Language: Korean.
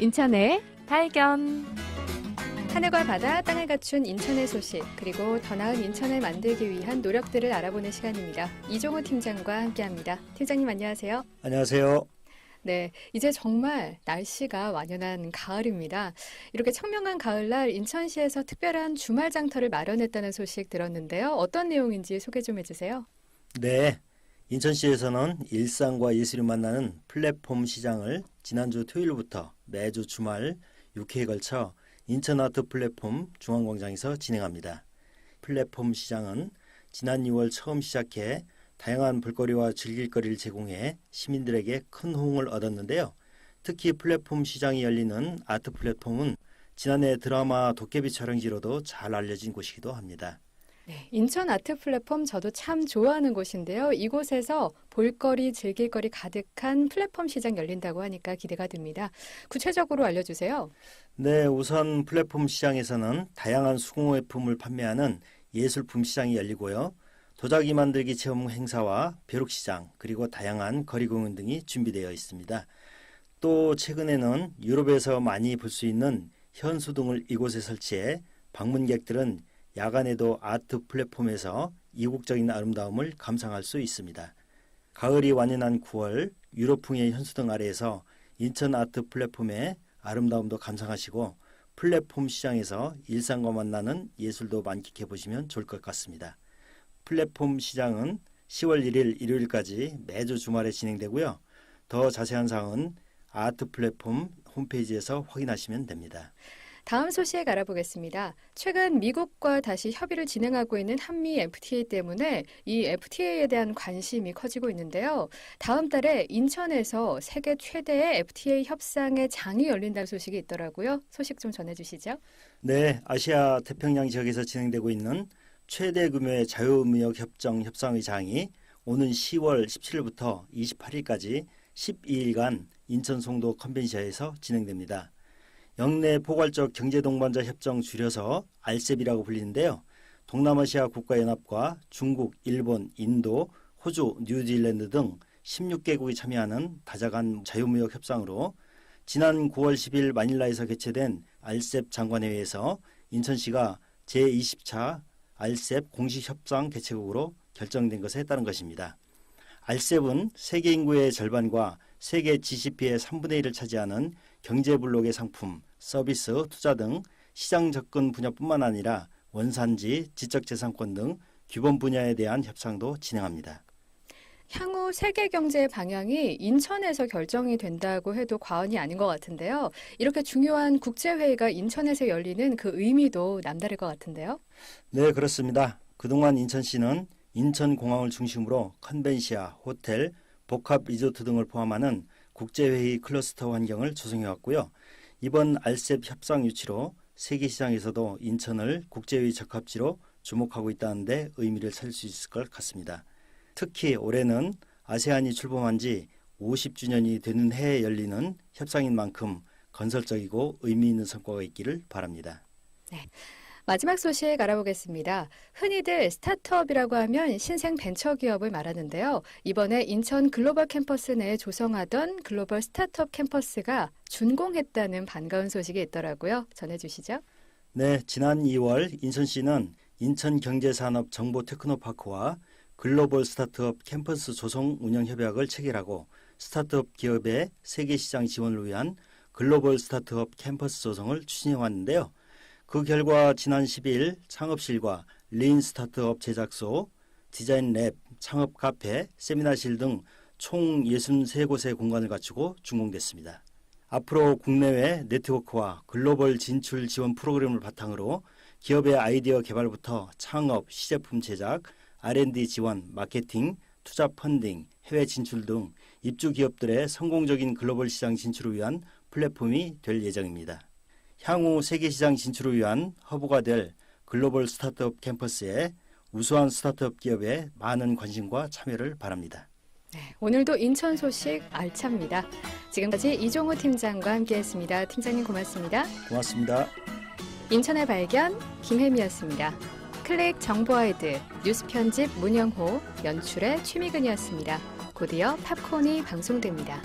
인천의 발견. 하늘과 바다, 땅을 갖춘 인천의 소식, 그리고 더 나은 인천을 만들기 위한 노력들을 알아보는 시간입니다. 이종호 팀장과 함께합니다. 팀장님 안녕하세요. 안녕하세요. 네, 이제 정말 날씨가 완연한 가을입니다. 이렇게 청명한 가을날 인천시에서 특별한 주말 장터를 마련했다는 소식 들었는데요. 어떤 내용인지 소개 좀 해주세요. 네, 인천시에서는 일상과 예술이 만나는 플랫폼 시장을 지난주 토요일부터 매주 주말 6회에 걸쳐 인천 아트 플랫폼 중앙광장에서 진행합니다. 플랫폼 시장은 지난 2월 처음 시작해 다양한 볼거리와 즐길거리를 제공해 시민들에게 큰 호응을 얻었는데요. 특히 플랫폼 시장이 열리는 아트 플랫폼은 지난해 드라마 도깨비 촬영지로도 잘 알려진 곳이기도 합니다. 네, 인천 아트 플랫폼 저도 참 좋아하는 곳인데요. 이곳에서 볼거리, 즐길거리 가득한 플랫폼 시장 열린다고 하니까 기대가 됩니다. 구체적으로 알려주세요. 네, 우선 플랫폼 시장에서는 다양한 수공예품을 판매하는 예술품 시장이 열리고요. 도자기 만들기 체험 행사와 벼룩시장, 그리고 다양한 거리 공연 등이 준비되어 있습니다. 또 최근에는 유럽에서 많이 볼 수 있는 현수 등을 이곳에 설치해 방문객들은 야간에도 아트 플랫폼에서 이국적인 아름다움을 감상할 수 있습니다. 가을이 완연한 9월 유럽풍의 현수등 아래에서 인천 아트 플랫폼의 아름다움도 감상하시고 플랫폼 시장에서 일상과 만나는 예술도 만끽해 보시면 좋을 것 같습니다. 플랫폼 시장은 10월 1일 일요일까지 매주 주말에 진행되고요. 더 자세한 사항은 아트 플랫폼 홈페이지에서 확인하시면 됩니다. 다음 소식 알아보겠습니다. 최근 미국과 다시 협의를 진행하고 있는 한미 FTA 때문에 이 FTA에 대한 관심이 커지고 있는데요. 다음 달에 인천에서 세계 최대의 FTA 협상의 장이 열린다는 소식이 있더라고요. 소식 좀 전해주시죠. 네, 아시아 태평양 지역에서 진행되고 있는 최대 규모의 자유무역 협정 협상의 장이 오는 10월 17일부터 28일까지 12일간 인천 송도 컨벤시아에서 진행됩니다. 영내 포괄적 경제동반자 협정 줄여서 RCEP이라고 불리는데요. 동남아시아 국가연합과 중국, 일본, 인도, 호주, 뉴질랜드 등 16개국이 참여하는 다자간 자유무역 협상으로 지난 9월 10일 마닐라에서 개최된 RCEP 장관회의에서 인천시가 제20차 RCEP 공식 협상 개최국으로 결정된 것에 따른 것입니다. RCEP은 세계 인구의 절반과 세계 GDP의 3분의 1을 차지하는 경제블록의 상품, 서비스, 투자 등 시장 접근 분야뿐만 아니라 원산지, 지적재산권 등 규범 분야에 대한 협상도 진행합니다. 향후 세계 경제의 방향이 인천에서 결정이 된다고 해도 과언이 아닌 것 같은데요. 이렇게 중요한 국제회의가 인천에서 열리는 그 의미도 남다를 것 같은데요. 네, 그렇습니다. 그동안 인천시는 인천공항을 중심으로 컨벤시아, 호텔, 복합 리조트 등을 포함하는 국제회의 클러스터 환경을 조성해왔고요. 이번 RCEP 협상 유치로 세계시장에서도 인천을 국제회의 적합지로 주목하고 있다는 데 의미를 찾을 수 있을 것 같습니다. 특히 올해는 아세안이 출범한 지 50주년이 되는 해에 열리는 협상인 만큼 건설적이고 의미 있는 성과가 있기를 바랍니다. 네. 마지막 소식 알아보겠습니다. 흔히들 스타트업이라고 하면 신생 벤처기업을 말하는데요. 이번에 인천 글로벌 캠퍼스 내에 조성하던 글로벌 스타트업 캠퍼스가 준공했다는 반가운 소식이 있더라고요. 전해주시죠. 네, 지난 2월 인천시는 인천경제산업정보테크노파크와 글로벌 스타트업 캠퍼스 조성 운영 협약을 체결하고 스타트업 기업의 세계시장 지원을 위한 글로벌 스타트업 캠퍼스 조성을 추진해 왔는데요. 그 결과 지난 10일 창업실과 린 스타트업 제작소, 디자인 랩, 창업 카페, 세미나실 등 총 63곳의 공간을 갖추고 준공됐습니다. 앞으로 국내외 네트워크와 글로벌 진출 지원 프로그램을 바탕으로 기업의 아이디어 개발부터 창업, 시제품 제작, R&D 지원, 마케팅, 투자 펀딩, 해외 진출 등 입주 기업들의 성공적인 글로벌 시장 진출을 위한 플랫폼이 될 예정입니다. 향후 세계시장 진출을 위한 허브가 될 글로벌 스타트업 캠퍼스에 우수한 스타트업 기업의 많은 관심과 참여를 바랍니다. 네, 오늘도 인천 소식 알찹니다. 지금까지 이종호 팀장과 함께했습니다. 팀장님 고맙습니다. 고맙습니다. 인천의 발견 김혜미였습니다. 클릭 정보아이드, 뉴스 편집 문영호, 연출의 최미근이었습니다. 곧이어 팝콘이 방송됩니다.